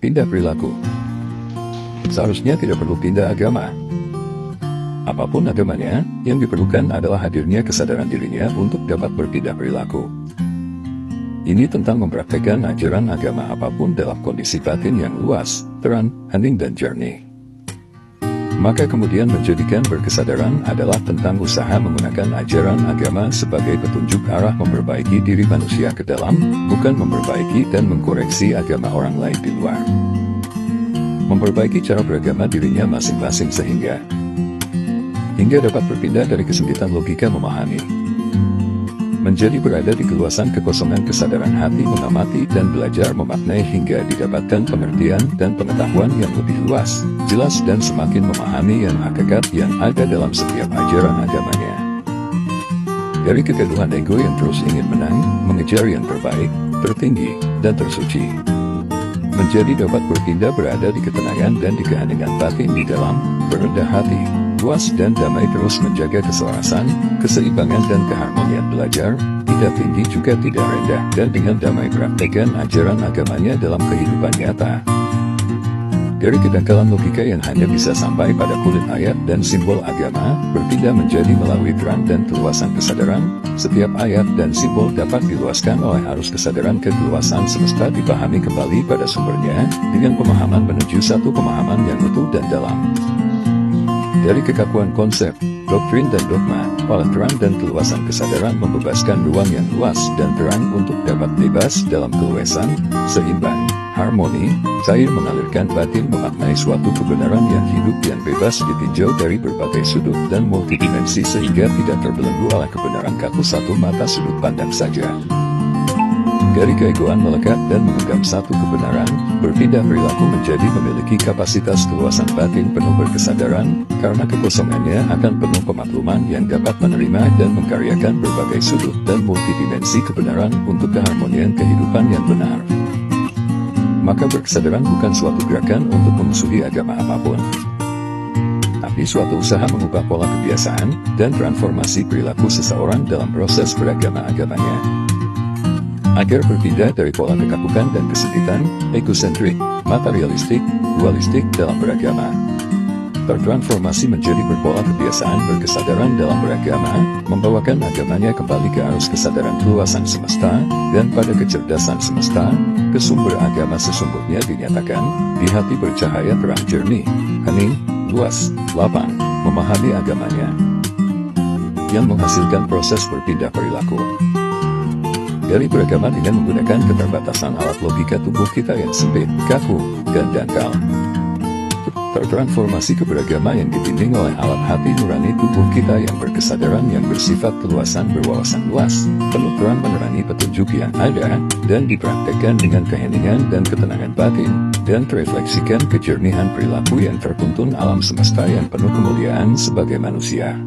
Pindah perilaku. Seharusnya tidak perlu pindah agama. Apapun agamanya, yang diperlukan adalah hadirnya kesadaran dirinya untuk dapat berpindah perilaku. Ini tentang mempraktekkan ajaran agama apapun dalam kondisi batin yang luas, terang, hening dan jernih. Maka kemudian menjadikan berkesadaran adalah tentang usaha menggunakan ajaran agama sebagai petunjuk arah memperbaiki diri manusia ke dalam, bukan memperbaiki dan mengkoreksi agama orang lain di luar. Memperbaiki cara beragama dirinya masing-masing sehingga dapat berpindah dari kesempitan logika memahami. Menjadi berada di keluasan kekosongan kesadaran hati mengamati dan belajar memaknai hingga didapatkan pengertian dan pengetahuan yang lebih luas, jelas dan semakin memahami yang hakikat yang ada dalam setiap ajaran agamanya. Dari kegaduhan ego yang terus ingin menang, mengejar yang terbaik, tertinggi, dan tersuci. Menjadi dapat berpindah berada di ketenangan dan di keheningan batin di dalam, berendah hati, luas dan damai terus menjaga keselarasan, keseimbangan dan keharmonian belajar, tidak tinggi juga tidak rendah dan dengan damai praktekkan ajaran agamanya dalam kehidupan nyata. Dari kedangkalan logika yang hanya bisa sampai pada kulit ayat dan simbol agama, berpindah menjadi melalui terang dan keluasan kesadaran, setiap ayat dan simbol dapat diluaskan oleh arus kesadaran ke keluasan semesta dipahami kembali pada sumbernya, dengan pemahaman menuju satu pemahaman yang utuh dan dalam. Dari kekakuan konsep, doktrin dan dogma, oleh terang dan keluasan kesadaran membebaskan ruang yang luas dan terang untuk dapat bebas dalam keluasan, seimbang, harmoni, cair mengalirkan batin memaknai suatu kebenaran yang hidup yang bebas ditinjau dari berbagai sudut dan multidimensi sehingga tidak terbelenggu oleh kebenaran kaku satu mata sudut pandang saja. Dari keegoan melekat dan memegang satu kebenaran, berpindah perilaku menjadi memiliki kapasitas keluasan batin penuh berkesadaran, karena kekosongannya akan penuh pemakluman yang dapat menerima dan mengkaryakan berbagai sudut dan multidimensi kebenaran untuk keharmonian kehidupan yang benar. Maka berkesadaran bukan suatu gerakan untuk memusuhi agama apapun, tapi suatu usaha mengubah pola kebiasaan dan transformasi perilaku seseorang dalam proses beragama-agamanya. Agar berpindah dari pola kekakukan dan kesempitan, egosentrik, materialistik, dualistik dalam beragama. Tertransformasi menjadi berpola kebiasaan berkesadaran dalam beragama, membawakan agamanya kembali ke arus kesadaran keluasan semesta, dan pada kecerdasan semesta, ke sumber agama sesungguhnya dinyatakan, di hati bercahaya terang jernih, hening, luas, lapang, memahami agamanya. Yang menghasilkan proses berpindah perilaku. Dari beragama dengan menggunakan keterbatasan alat logika tubuh kita yang sempit, kaku, dan dangkal. Tertransformasi ke beragama yang dibimbing oleh alat hati nurani tubuh kita yang berkesadaran yang bersifat keluasan berwawasan luas, penuh terang menerangi petunjuk yang ada, dan dipraktekkan dengan keheningan dan ketenangan batin, dan terefleksikan kejernihan perilaku yang tertuntun alam semesta yang penuh kemuliaan sebagai manusia.